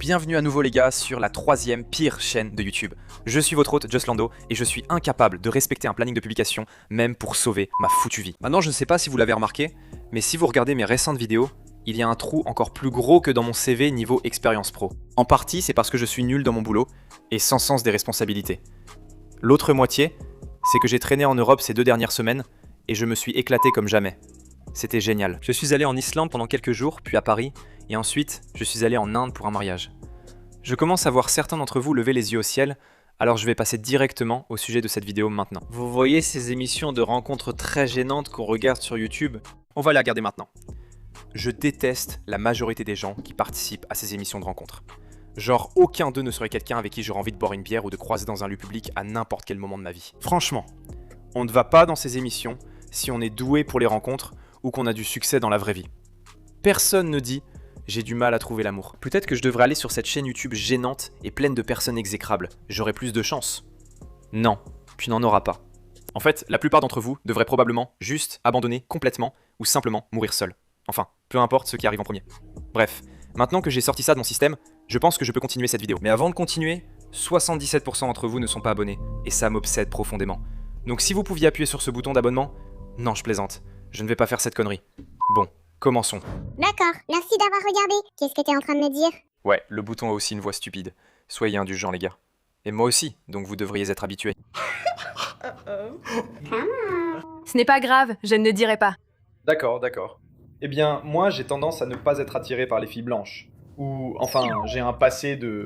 Bienvenue à nouveau les gars sur la troisième pire chaîne de YouTube. Je suis votre hôte Justlando et je suis incapable de respecter un planning de publication même pour sauver ma foutue vie. Maintenant je ne sais pas si vous l'avez remarqué, mais si vous regardez mes récentes vidéos, il y a un trou encore plus gros que dans mon CV niveau expérience pro. En partie c'est parce que je suis nul dans mon boulot et sans sens des responsabilités. L'autre moitié, c'est que j'ai traîné en Europe ces 2 dernières semaines et je me suis éclaté comme jamais. C'était génial. Je suis allé en Islande pendant quelques jours, puis à Paris, et ensuite, je suis allé en Inde pour un mariage. Je commence à voir certains d'entre vous lever les yeux au ciel, alors je vais passer directement au sujet de cette vidéo maintenant. Vous voyez ces émissions de rencontres très gênantes qu'on regarde sur YouTube? On va les regarder maintenant. Je déteste la majorité des gens qui participent à ces émissions de rencontres. Genre, aucun d'eux ne serait quelqu'un avec qui j'aurais envie de boire une bière ou de croiser dans un lieu public à n'importe quel moment de ma vie. Franchement, on ne va pas dans ces émissions si on est doué pour les rencontres ou qu'on a du succès dans la vraie vie. Personne ne dit « j'ai du mal à trouver l'amour ». Peut-être que je devrais aller sur cette chaîne YouTube gênante et pleine de personnes exécrables. J'aurai plus de chance. Non, tu n'en auras pas. En fait, la plupart d'entre vous devraient probablement juste abandonner complètement ou simplement mourir seul. Enfin, peu importe ce qui arrive en premier. Bref, maintenant que j'ai sorti ça de mon système, je pense que je peux continuer cette vidéo. Mais avant de continuer, 77% d'entre vous ne sont pas abonnés et ça m'obsède profondément. Donc si vous pouviez appuyer sur ce bouton d'abonnement, non je plaisante. Je ne vais pas faire cette connerie. Bon, commençons. D'accord, merci d'avoir regardé. Qu'est-ce que t'es en train de me dire? Ouais, le bouton a aussi une voix stupide. Soyez indulgents les gars. Et moi aussi, donc vous devriez être habitués. Ce n'est pas grave, je ne dirai pas. D'accord. Eh bien, moi, j'ai tendance à ne pas être attiré par les filles blanches. Ou, enfin, j'ai un passé de...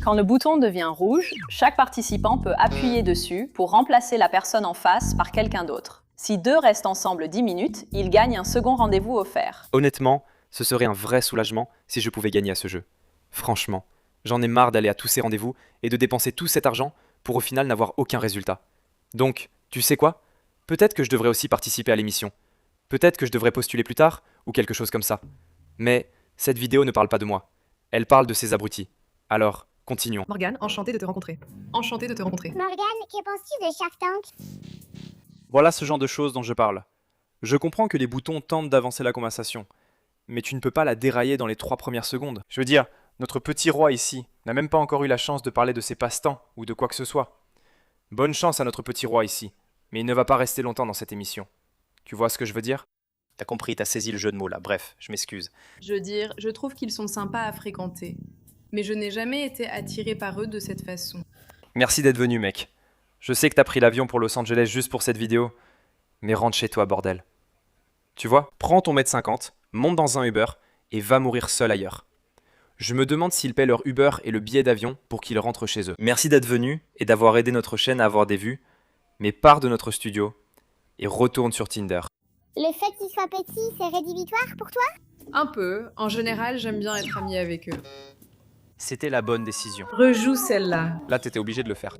Quand le bouton devient rouge, chaque participant peut appuyer dessus pour remplacer la personne en face par quelqu'un d'autre. Si 2 restent ensemble 10 minutes, ils gagnent un second rendez-vous offert. Honnêtement, ce serait un vrai soulagement si je pouvais gagner à ce jeu. Franchement, j'en ai marre d'aller à tous ces rendez-vous et de dépenser tout cet argent pour au final n'avoir aucun résultat. Donc, tu sais quoi? Peut-être que je devrais aussi participer à l'émission. Peut-être que je devrais postuler plus tard, ou quelque chose comme ça. Mais cette vidéo ne parle pas de moi. Elle parle de ces abrutis. Alors, continuons. Morgane, enchantée de te rencontrer. Enchantée de te rencontrer. Morgane, que penses-tu de Shark Tank? Voilà ce genre de choses dont je parle. Je comprends que les boutons tentent d'avancer la conversation, mais tu ne peux pas la dérailler dans les 3 premières secondes. Je veux dire, notre petit roi ici n'a même pas encore eu la chance de parler de ses passe-temps ou de quoi que ce soit. Bonne chance à notre petit roi ici, mais il ne va pas rester longtemps dans cette émission. Tu vois ce que je veux dire? T'as compris, t'as saisi le jeu de mots là, bref, je m'excuse. Je veux dire, je trouve qu'ils sont sympas à fréquenter. Mais je n'ai jamais été attirée par eux de cette façon. Merci d'être venu mec. Je sais que t'as pris l'avion pour Los Angeles juste pour cette vidéo, mais rentre chez toi bordel. Tu vois, prends ton 1m50, monte dans un Uber et va mourir seul ailleurs. Je me demande s'ils paient leur Uber et le billet d'avion pour qu'ils rentrent chez eux. Merci d'être venu et d'avoir aidé notre chaîne à avoir des vues, mais pars de notre studio et retourne sur Tinder. Le fait qu'il soit petit, c'est rédhibitoire pour toi? Un peu. En général, j'aime bien être amie avec eux. C'était la bonne décision. Rejoue celle-là. Là, t'étais obligé de le faire.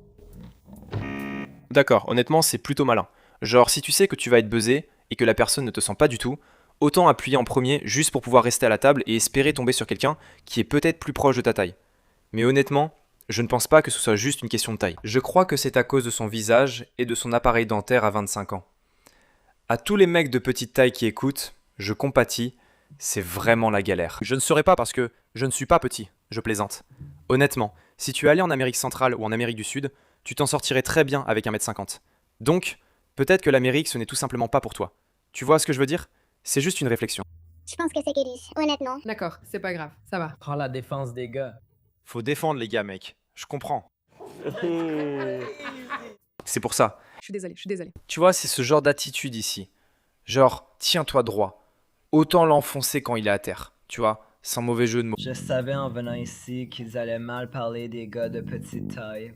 D'accord, honnêtement, c'est plutôt malin. Genre, si tu sais que tu vas être buzzé et que la personne ne te sent pas du tout, autant appuyer en premier juste pour pouvoir rester à la table et espérer tomber sur quelqu'un qui est peut-être plus proche de ta taille. Mais honnêtement, je ne pense pas que ce soit juste une question de taille. Je crois que c'est à cause de son visage et de son appareil dentaire à 25 ans. À tous les mecs de petite taille qui écoutent, je compatis, c'est vraiment la galère. Je ne saurais pas parce que je ne suis pas petit, je plaisante. Honnêtement, si tu allais en Amérique centrale ou en Amérique du Sud, tu t'en sortirais très bien avec 1m50. Donc, peut-être que l'Amérique ce n'est tout simplement pas pour toi. Tu vois ce que je veux dire? C'est juste une réflexion. Je pense que c'est Kelly, honnêtement. D'accord, c'est pas grave, ça va. Prends la défense des gars. Faut défendre les gars mec, je comprends. C'est pour ça. Je suis désolée. Tu vois, c'est ce genre d'attitude ici. Genre, tiens-toi droit. Autant l'enfoncer quand il est à terre, tu vois, sans mauvais jeu de mots. Je savais en venant ici qu'ils allaient mal parler des gars de petite taille.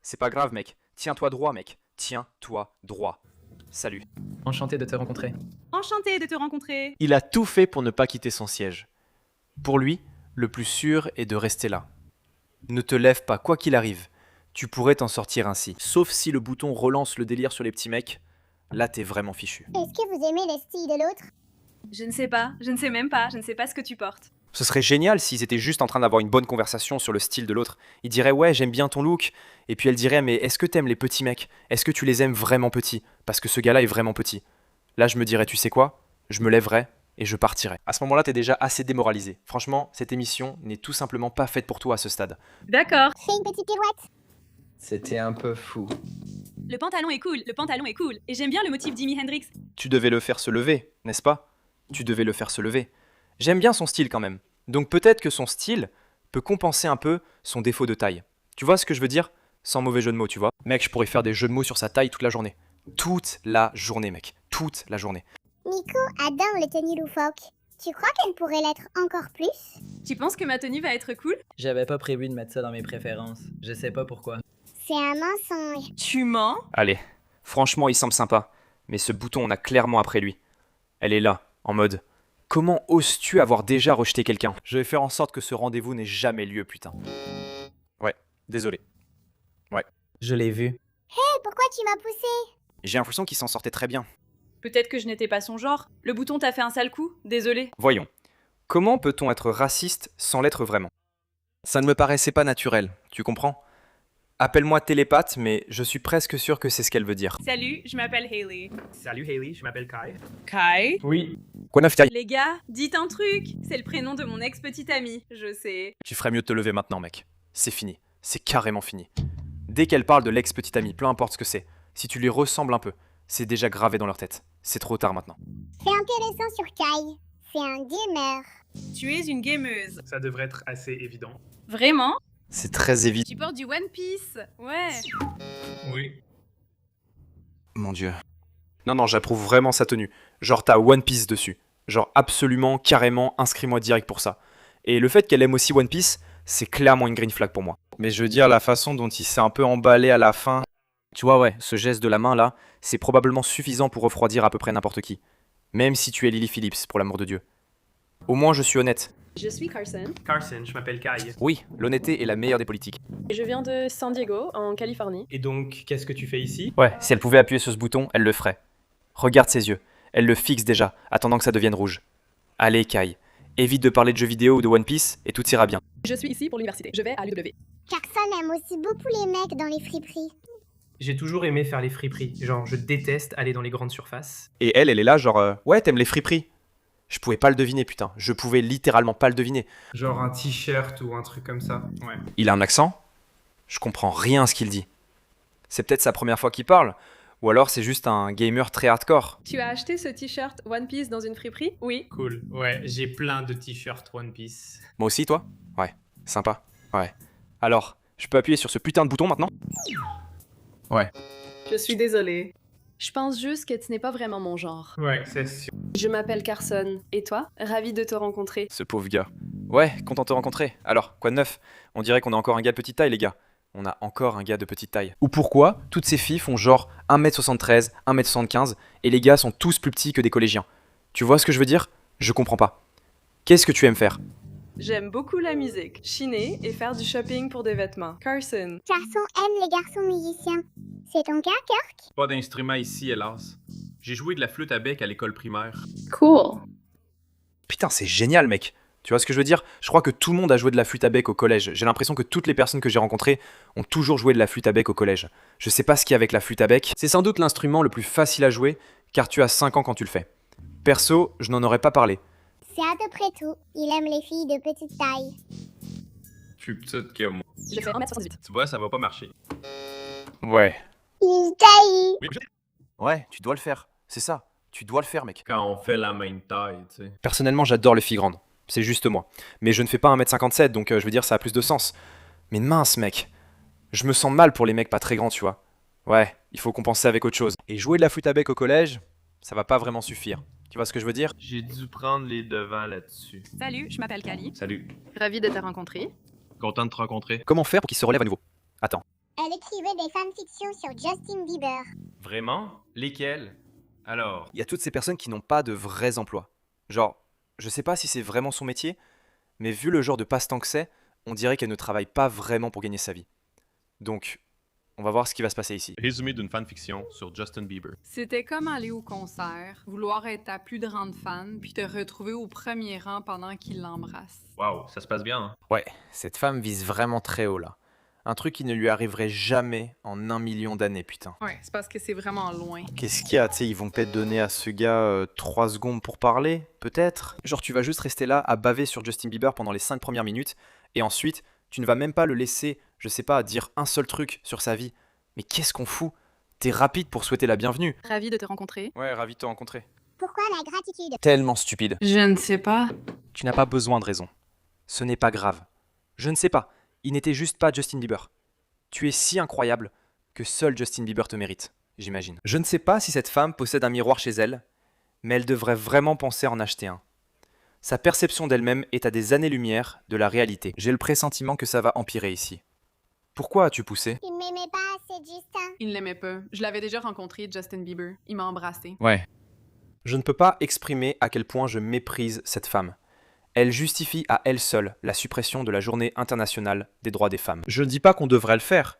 C'est pas grave mec, tiens-toi droit mec, tiens-toi droit. Salut. Enchanté de te rencontrer. Enchantée de te rencontrer. Il a tout fait pour ne pas quitter son siège. Pour lui, le plus sûr est de rester là. Ne te lève pas, quoi qu'il arrive. Tu pourrais t'en sortir ainsi. Sauf si le bouton relance le délire sur les petits mecs. Là, t'es vraiment fichu. Est-ce que vous aimez les styles de l'autre? Je ne sais pas, je ne sais même pas, je ne sais pas ce que tu portes. Ce serait génial s'ils étaient juste en train d'avoir une bonne conversation sur le style de l'autre. Ils diraient ouais, j'aime bien ton look. Et puis elle dirait mais est-ce que t'aimes les petits mecs? Est-ce que tu les aimes vraiment petits? Parce que ce gars-là est vraiment petit. Là, je me dirais tu sais quoi? Je me lèverais et je partirai. À ce moment-là, t'es déjà assez démoralisé. Franchement, cette émission n'est tout simplement pas faite pour toi à ce stade. D'accord. Fais une petite pirouette. C'était un peu fou. Le pantalon est cool, et j'aime bien le motif Jimi Hendrix. Tu devais le faire se lever, n'est-ce pas? Tu devais le faire se lever. J'aime bien son style quand même. Donc peut-être que son style peut compenser un peu son défaut de taille. Tu vois ce que je veux dire? Sans mauvais jeu de mots, tu vois. Mec, je pourrais faire des jeux de mots sur sa taille toute la journée. Toute la journée, mec. Toute la journée. Nico adore le tenue loufoque. Tu crois qu'elle pourrait l'être encore plus? Tu penses que ma tenue va être cool? J'avais pas prévu de mettre ça dans mes préférences. Je sais pas pourquoi. C'est un mensonge. Tu mens? Allez, franchement, il semble sympa. Mais ce bouton, on a clairement après lui. Elle est là, en mode... Comment oses-tu avoir déjà rejeté quelqu'un? Je vais faire en sorte que ce rendez-vous n'ait jamais lieu, putain. Ouais, désolé. Ouais. Je l'ai vu. Hé, pourquoi tu m'as poussé? J'ai l'impression qu'il s'en sortait très bien. Peut-être que je n'étais pas son genre. Le bouton t'a fait un sale coup? Désolé. Voyons. Comment peut-on être raciste sans l'être vraiment? Ça ne me paraissait pas naturel, tu comprends? Appelle-moi télépathe, mais je suis presque sûr que c'est ce qu'elle veut dire. Salut, je m'appelle Hailey. Salut Hailey, je m'appelle Kai. Kai? Oui. Quoi neuf, Thierry? Les gars, dites un truc. C'est le prénom de mon ex-petite amie, je sais. Tu ferais mieux de te lever maintenant, mec. C'est fini. C'est carrément fini. Dès qu'elle parle de l'ex-petite amie, peu importe ce que c'est, si tu lui ressembles un peu, c'est déjà gravé dans leur tête. C'est trop tard maintenant. C'est intéressant sur Kai. C'est un gamer. Tu es une gameuse. Ça devrait être assez évident. Vraiment? C'est très évident. Tu portes du One Piece? Ouais. Oui. Mon dieu. Non, j'approuve vraiment sa tenue. Genre, t'as One Piece dessus. Genre, absolument, carrément, inscris-moi direct pour ça. Et le fait qu'elle aime aussi One Piece, c'est clairement une green flag pour moi. Mais je veux dire, la façon dont il s'est un peu emballé à la fin... Tu vois, ouais, ce geste de la main là, c'est probablement suffisant pour refroidir à peu près n'importe qui. Même si tu es Lily Phillips, pour l'amour de Dieu. Au moins, je suis honnête. Je suis Carson. Carson, je m'appelle Kai. Oui, l'honnêteté est la meilleure des politiques. Je viens de San Diego, en Californie. Et donc, qu'est-ce que tu fais ici? Ouais, si elle pouvait appuyer sur ce bouton, elle le ferait. Regarde ses yeux. Elle le fixe déjà, attendant que ça devienne rouge. Allez, Kai. Évite de parler de jeux vidéo ou de One Piece, et tout ira bien. Je suis ici pour l'université. Je vais à l'UW. Carson aime aussi beaucoup les mecs dans les friperies. J'ai toujours aimé faire les friperies. Genre, je déteste aller dans les grandes surfaces. Et elle est là, genre, ouais, t'aimes les friperies. Je pouvais pas le deviner, putain. Je pouvais littéralement pas le deviner. Genre un t-shirt ou un truc comme ça. Ouais. Il a un accent? Je comprends rien à ce qu'il dit. C'est peut-être sa première fois qu'il parle, ou alors c'est juste un gamer très hardcore. Tu as acheté ce t-shirt One Piece dans une friperie? Oui. Cool. Ouais, j'ai plein de t-shirts One Piece. Moi aussi, toi? Ouais, sympa. Ouais. Alors, je peux appuyer sur ce putain de bouton maintenant? Ouais. Je suis désolée. Je pense juste que tu n'es pas vraiment mon genre. Ouais, c'est sûr. Je m'appelle Carson. Et toi? Ravie de te rencontrer. Ce pauvre gars. Ouais, content de te rencontrer. Alors, quoi de neuf? On dirait qu'on a encore un gars de petite taille, les gars. On a encore un gars de petite taille. Ou pourquoi toutes ces filles font genre 1m73, 1m75, et les gars sont tous plus petits que des collégiens? Tu vois ce que je veux dire? Je comprends pas. Qu'est-ce que tu aimes faire? J'aime beaucoup la musique, chiner et faire du shopping pour des vêtements. Carson. Carson aime les garçons musiciens. C'est ton cas, Kirk? Pas d'instrument ici, hélas. J'ai joué de la flûte à bec à l'école primaire. Cool. Putain, c'est génial, mec. Tu vois ce que je veux dire? Je crois que tout le monde a joué de la flûte à bec au collège. J'ai l'impression que toutes les personnes que j'ai rencontrées ont toujours joué de la flûte à bec au collège. Je sais pas ce qu'il y a avec la flûte à bec. C'est sans doute l'instrument le plus facile à jouer, car tu as 5 ans quand tu le fais. Perso, je n'en aurais pas parlé. C'est à peu près tout. Il aime les filles de petite taille. Plus petite que moi. Je fais 1m78. Tu vois, ça va pas marcher. Ouais. Il taille. Oui, Ouais, tu dois le faire. C'est ça. Tu dois le faire, mec. quand on fait la même taille, tu sais. Personnellement, j'adore les filles grandes. C'est juste moi. Mais je ne fais pas 1m57, donc je veux dire, ça a plus de sens. Mais mince, mec. Je me sens mal pour les mecs pas très grands, tu vois. Ouais, il faut compenser avec autre chose. Et jouer de la flûte à bec au collège, ça va pas vraiment suffire. Tu vois ce que je veux dire? J'ai dû prendre les devants là-dessus. Salut, je m'appelle Kali. Salut. Ravie de te rencontrer. Content de te rencontrer. Comment faire pour qu'il se relève à nouveau? Attends. Elle écrivait des fanfictions sur Justin Bieber. Vraiment? Lesquels? Alors, Il y a toutes ces personnes qui n'ont pas de vrais emplois. Genre, je sais pas si c'est vraiment son métier, mais vu le genre de passe-temps que c'est, on dirait qu'elle ne travaille pas vraiment pour gagner sa vie. Donc, on va voir ce qui va se passer ici. résumé d'une fanfiction sur Justin Bieber. C'était comme aller au concert, vouloir être ta plus grande fan, puis te retrouver au premier rang pendant qu'il l'embrasse. Waouh, ça se passe bien, hein? Ouais, cette femme vise vraiment très haut là. Un truc qui ne lui arriverait jamais en 1 million d'années, putain. Ouais, c'est parce que c'est vraiment loin. Qu'est-ce qu'il y a, tu sais, ils vont peut-être donner à ce gars 3 secondes pour parler, peut-être. Genre tu vas juste rester là à baver sur Justin Bieber pendant les 5 premières minutes, et ensuite, tu ne vas même pas le laisser, je sais pas, dire un seul truc sur sa vie. Mais qu'est-ce qu'on fout? T'es rapide pour souhaiter la bienvenue. Ravi de te rencontrer. Ouais, ravi de te rencontrer. Pourquoi la gratitude? Tellement stupide. Je ne sais pas. Tu n'as pas besoin de raison. Ce n'est pas grave. Je ne sais pas, il n'était juste pas Justin Bieber. Tu es si incroyable que seul Justin Bieber te mérite, j'imagine. Je ne sais pas si cette femme possède un miroir chez elle, mais elle devrait vraiment penser à en acheter un. Sa perception d'elle-même est à des années-lumière de la réalité. J'ai le pressentiment que ça va empirer ici. Pourquoi as-tu poussé? Il m'aimait pas assez, Justin. Il ne l'aimait pas. Je l'avais déjà rencontré, Justin Bieber. Il m'a embrassé. Ouais. Je ne peux pas exprimer à quel point je méprise cette femme. Elle justifie à elle seule la suppression de la Journée internationale des droits des femmes. Je ne dis pas qu'on devrait le faire,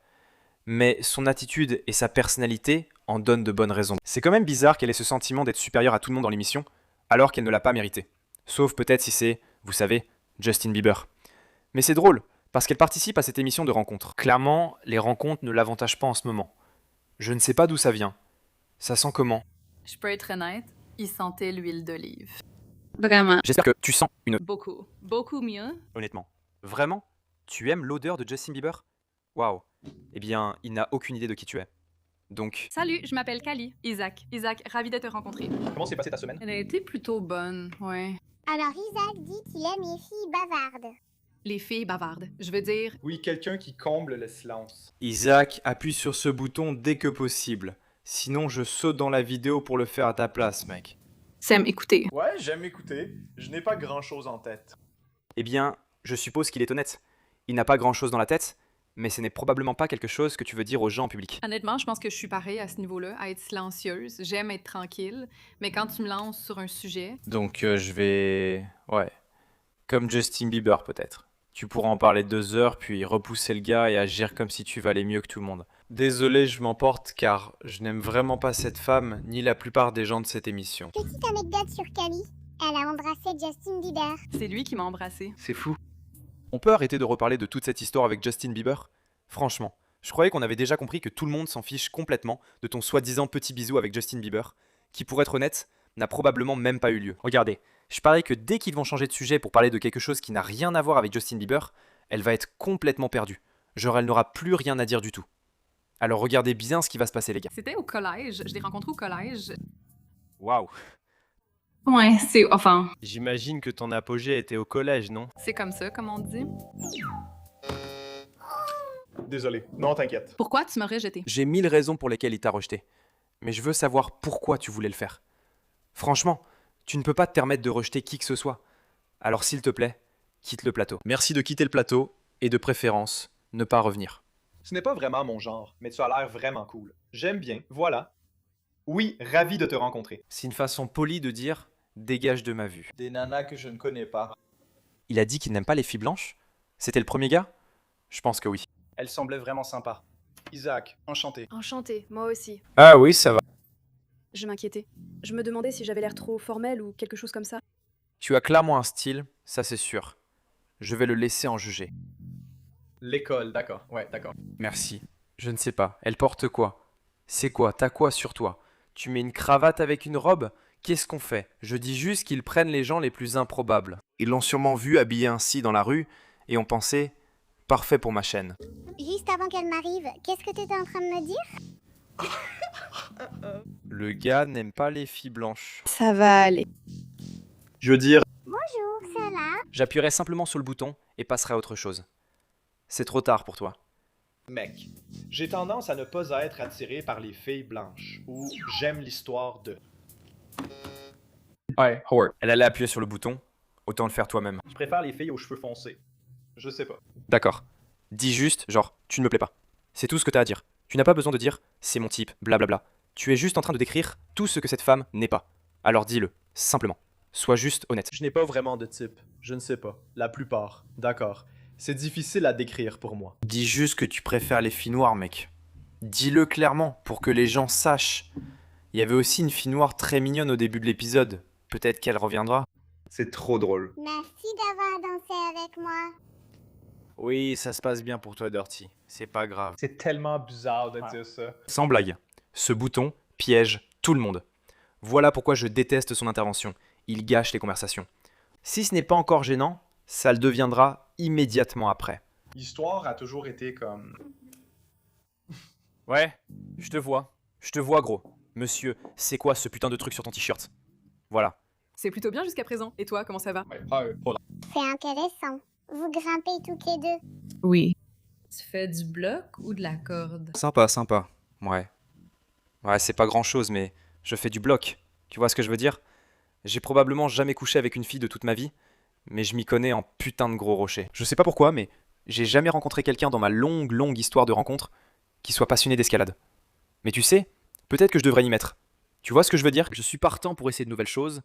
mais son attitude et sa personnalité en donnent de bonnes raisons. C'est quand même bizarre qu'elle ait ce sentiment d'être supérieure à tout le monde dans l'émission, alors qu'elle ne l'a pas mérité. Sauf peut-être si c'est, vous savez, Justin Bieber. Mais c'est drôle, parce qu'elle participe à cette émission de rencontres. Clairement, les rencontres ne l'avantagent pas en ce moment. Je ne sais pas d'où ça vient. Ça sent comment? Je peux être honnête, il sentait l'huile d'olive. Vraiment. J'espère que tu sens une... Beaucoup. Beaucoup mieux. Honnêtement. Vraiment? Tu aimes l'odeur de Justin Bieber? Waouh. Eh bien, il n'a aucune idée de qui tu es. Donc... Salut, je m'appelle Kali. Isaac. Isaac, ravi de te rencontrer. Comment s'est passée ta semaine? Elle a été plutôt bonne, ouais. Alors Isaac dit qu'il aime les filles bavardes. Les filles bavardes. Je veux dire, Oui, quelqu'un qui comble le silence. Isaac, appuie sur ce bouton dès que possible. Sinon, je saute dans la vidéo pour le faire à ta place, mec. Sam, écoutez. Ouais, j'aime écouter. Je n'ai pas grand-chose en tête. Eh bien, je suppose qu'il est honnête. Il n'a pas grand-chose dans la tête, mais ce n'est probablement pas quelque chose que tu veux dire aux gens en public. Honnêtement, je pense que je suis pareil à ce niveau-là, à être silencieuse. J'aime être tranquille, mais quand tu me lances sur un sujet, Donc, je vais... Ouais. Comme Justin Bieber, peut-être. Tu pourras en parler 2 heures, puis repousser le gars et agir comme si tu valais mieux que tout le monde. Désolé, je m'emporte, car je n'aime vraiment pas cette femme, ni la plupart des gens de cette émission. Petite anecdote sur Kali. Elle a embrassé Justin Bieber. c'est lui qui m'a embrassée. C'est fou. On peut arrêter de reparler de toute cette histoire avec Justin Bieber? Franchement, je croyais qu'on avait déjà compris que tout le monde s'en fiche complètement de ton soi-disant petit bisou avec Justin Bieber, qui pour être honnête, n'a probablement même pas eu lieu. Regardez, je parie que dès qu'ils vont changer de sujet pour parler de quelque chose qui n'a rien à voir avec Justin Bieber, elle va être complètement perdue. Genre elle n'aura plus rien à dire du tout. Alors regardez bien ce qui va se passer les gars. C'était au collège. Je l'ai rencontré au collège. Waouh. Ouais, enfin, J'imagine que ton apogée était au collège, non? c'est comme ça, comme on dit. Désolé. Non, t'inquiète. Pourquoi tu m'as rejeté? J'ai 1000 raisons pour lesquelles il t'a rejeté. Mais je veux savoir pourquoi tu voulais le faire. Franchement, tu ne peux pas te permettre de rejeter qui que ce soit. Alors s'il te plaît, quitte le plateau. Merci de quitter le plateau, et de préférence, ne pas revenir. Ce n'est pas vraiment mon genre, mais tu as l'air vraiment cool. J'aime bien, voilà. Oui, ravi de te rencontrer. C'est une façon polie de dire « dégage de ma vue Des nanas que je ne connais pas. ». Il a dit qu'il n'aime pas les filles blanches? C'était le premier gars? Je pense que oui. Elle semblait vraiment sympa. Isaac, enchanté. Enchanté, moi aussi. Ah oui, ça va. Je m'inquiétais. Je me demandais si j'avais l'air trop formel ou quelque chose comme ça. Tu as clairement un style, ça c'est sûr. Je vais le laisser en juger. L'école, d'accord. Ouais, d'accord. Merci. Je ne sais pas. Elle porte quoi? C'est quoi? T'as quoi sur toi? Tu mets une cravate avec une robe? Qu'est-ce qu'on fait? Je dis juste qu'ils prennent les gens les plus improbables. Ils l'ont sûrement vu habillé ainsi dans la rue et ont pensé « parfait pour ma chaîne Juste avant qu'elle m'arrive, qu'est-ce que t'étais en train de me dire? ». Le gars n'aime pas les filles blanches. Ça va aller. Je veux dire... Bonjour, ça va? J'appuierai simplement sur le bouton et passerai à autre chose. C'est trop tard pour toi. Mec, j'ai tendance à ne pas être attiré par les filles blanches, ou j'aime l'histoire de... Ouais, Howard. Elle allait appuyer sur le bouton, autant le faire toi-même. Je préfère les filles aux cheveux foncés. Je sais pas. D'accord. Dis juste, genre, tu ne me plais pas. C'est tout ce que t'as à dire. Tu n'as pas besoin de dire, c'est mon type, blablabla. Tu es juste en train de décrire tout ce que cette femme n'est pas. Alors dis-le, simplement. Sois juste honnête. Je n'ai pas vraiment de type. Je ne sais pas. La plupart. D'accord. C'est difficile à décrire pour moi. Dis juste que tu préfères les filles noires, mec. Dis-le clairement, pour que les gens sachent. Il y avait aussi une fille noire très mignonne au début de l'épisode. Peut-être qu'elle reviendra. C'est trop drôle. Merci d'avoir dansé avec moi. Oui, ça se passe bien pour toi, Dirty. C'est pas grave. C'est tellement bizarre de dire ça. Sans blague, ce bouton piège tout le monde. Voilà pourquoi je déteste son intervention. Il gâche les conversations. Si ce n'est pas encore gênant, ça le deviendra immédiatement après. L'histoire a toujours été comme... Ouais, je te vois. Je te vois, gros. Monsieur, c'est quoi ce putain de truc sur ton t-shirt? Voilà. C'est plutôt bien jusqu'à présent. Et toi, comment ça va? C'est intéressant. Vous grimpez toutes les deux. Oui. Tu fais du bloc ou de la corde? Sympa, sympa. Ouais. Ouais, c'est pas grand-chose, mais je fais du bloc. Tu vois ce que je veux dire? J'ai probablement jamais couché avec une fille de toute ma vie, mais je m'y connais en putain de gros rochers. Je sais pas pourquoi, mais j'ai jamais rencontré quelqu'un dans ma longue histoire de rencontres qui soit passionné d'escalade. Mais tu sais, peut-être que je devrais y mettre. Tu vois ce que je veux dire? Je suis partant pour essayer de nouvelles choses,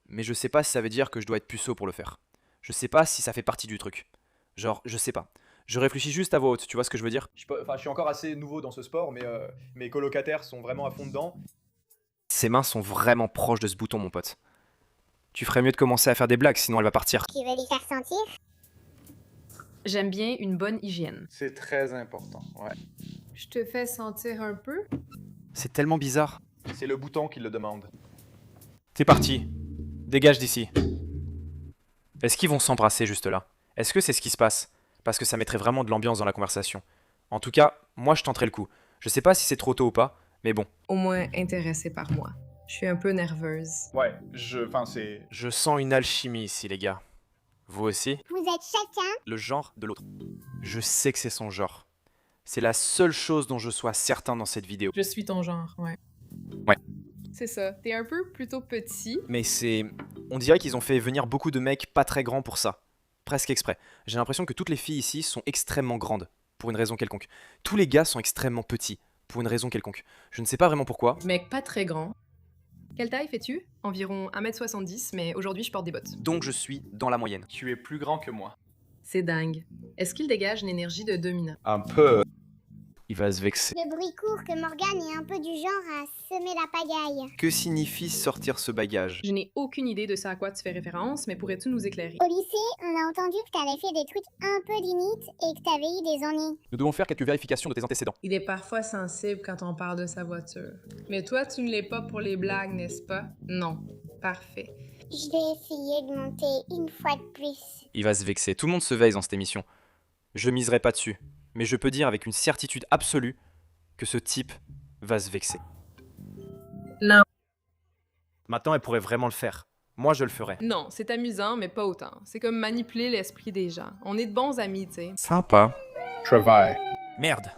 mais je sais pas si ça veut dire que je dois être puceau pour le faire. Je sais pas si ça fait partie du truc. Genre, je sais pas. Je réfléchis juste à voix haute, tu vois ce que je veux dire? Je suis encore assez nouveau dans ce sport, mais mes colocataires sont vraiment à fond dedans. Ses mains sont vraiment proches de ce bouton, mon pote. Tu ferais mieux de commencer à faire des blagues, sinon elle va partir. Tu veux lui faire sentir? J'aime bien une bonne hygiène. C'est très important, ouais. Je te fais sentir un peu? C'est tellement bizarre. C'est le bouton qui le demande. C'est parti. Dégage d'ici. Est-ce qu'ils vont s'embrasser juste là? Est-ce que c'est ce qui se passe? Parce que ça mettrait vraiment de l'ambiance dans la conversation. En tout cas, moi je tenterai le coup. Je sais pas si c'est trop tôt ou pas, mais bon. Au moins intéressé par moi. Je suis un peu nerveuse. Ouais, Je sens une alchimie ici, les gars. Vous aussi? Vous êtes chacun? Le genre de l'autre. Je sais que c'est son genre. C'est la seule chose dont je sois certain dans cette vidéo. Je suis ton genre, ouais. Ouais. C'est ça. T'es un peu plutôt petit. Mais c'est... On dirait qu'ils ont fait venir beaucoup de mecs pas très grands pour ça. Presque exprès. J'ai l'impression que toutes les filles ici sont extrêmement grandes, pour une raison quelconque. Tous les gars sont extrêmement petits, pour une raison quelconque. Je ne sais pas vraiment pourquoi. Mec pas très grand. Quelle taille fais-tu? Environ 1m70, mais aujourd'hui je porte des bottes. Donc je suis dans la moyenne. Tu es plus grand que moi. C'est dingue. Est-ce qu'il dégage une énergie de dominant? Un peu. Il va se vexer. Le bruit court que Morgane est un peu du genre à semer la pagaille. Que signifie sortir ce bagage? Je n'ai aucune idée de ce à quoi tu fais référence, mais pourrais-tu nous éclairer? Au lycée, on a entendu que t'avais fait des trucs un peu limites et que t'avais eu des ennuis. Nous devons faire quelques vérifications de tes antécédents. Il est parfois sensible quand on parle de sa voiture. Mais toi, tu ne l'es pas pour les blagues, n'est-ce pas? Non. Parfait. Je vais essayer de monter une fois de plus. Il va se vexer. Tout le monde se vexe dans cette émission. Je miserai pas dessus. Mais je peux dire avec une certitude absolue que ce type va se vexer. Non. Maintenant, elle pourrait vraiment le faire. Moi, je le ferais. Non, c'est amusant, mais pas autant. C'est comme manipuler l'esprit des gens. On est de bons amis, tu sais. Sympa. Travail. Merde.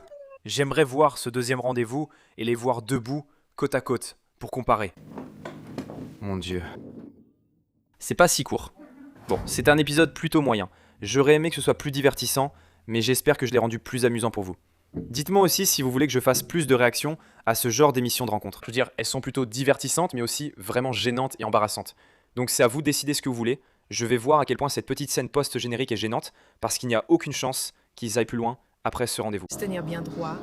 J'aimerais voir ce deuxième rendez-vous et les voir debout, côte à côte, pour comparer. Mon Dieu. C'est pas si court. Bon, c'est un épisode plutôt moyen. J'aurais aimé que ce soit plus divertissant, mais j'espère que je l'ai rendu plus amusant pour vous. Dites-moi aussi si vous voulez que je fasse plus de réactions à ce genre d'émissions de rencontres. Je veux dire, elles sont plutôt divertissantes, mais aussi vraiment gênantes et embarrassantes. Donc c'est à vous de décider ce que vous voulez. Je vais voir à quel point cette petite scène post-générique est gênante, parce qu'il n'y a aucune chance qu'ils aillent plus loin après ce rendez-vous. Se tenir bien droit.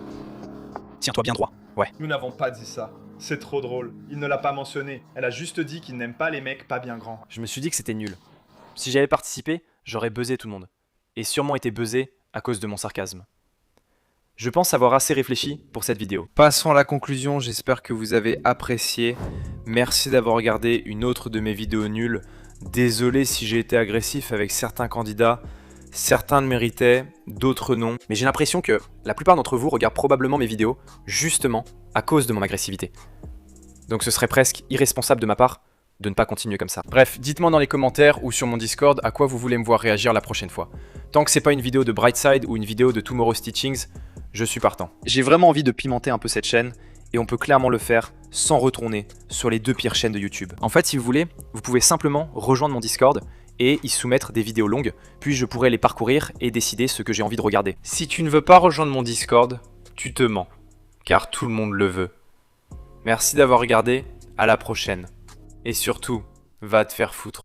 Tiens-toi bien droit. Ouais. Nous n'avons pas dit ça. C'est trop drôle. Il ne l'a pas mentionné. Elle a juste dit qu'il n'aime pas les mecs pas bien grands. Je me suis dit que c'était nul. Si j'avais participé, j'aurais buzzé tout le monde. Et sûrement été buzzé à cause de mon sarcasme. Je pense avoir assez réfléchi pour cette vidéo. Passons à la conclusion, j'espère que vous avez apprécié. Merci d'avoir regardé une autre de mes vidéos nulles. Désolé si j'ai été agressif avec certains candidats. Certains le méritaient, d'autres non. Mais j'ai l'impression que la plupart d'entre vous regardent probablement mes vidéos justement à cause de mon agressivité. Donc ce serait presque irresponsable de ma part de ne pas continuer comme ça. Bref, dites-moi dans les commentaires ou sur mon Discord à quoi vous voulez me voir réagir la prochaine fois. Tant que c'est pas une vidéo de Brightside ou une vidéo de Tomorrow's Teachings, je suis partant. J'ai vraiment envie de pimenter un peu cette chaîne et on peut clairement le faire sans retourner sur les deux pires chaînes de YouTube. En fait, si vous voulez, vous pouvez simplement rejoindre mon Discord et y soumettre des vidéos longues, puis je pourrai les parcourir et décider ce que j'ai envie de regarder. Si tu ne veux pas rejoindre mon Discord, tu te mens, car tout le monde le veut. Merci d'avoir regardé, à la prochaine. Et surtout, va te faire foutre.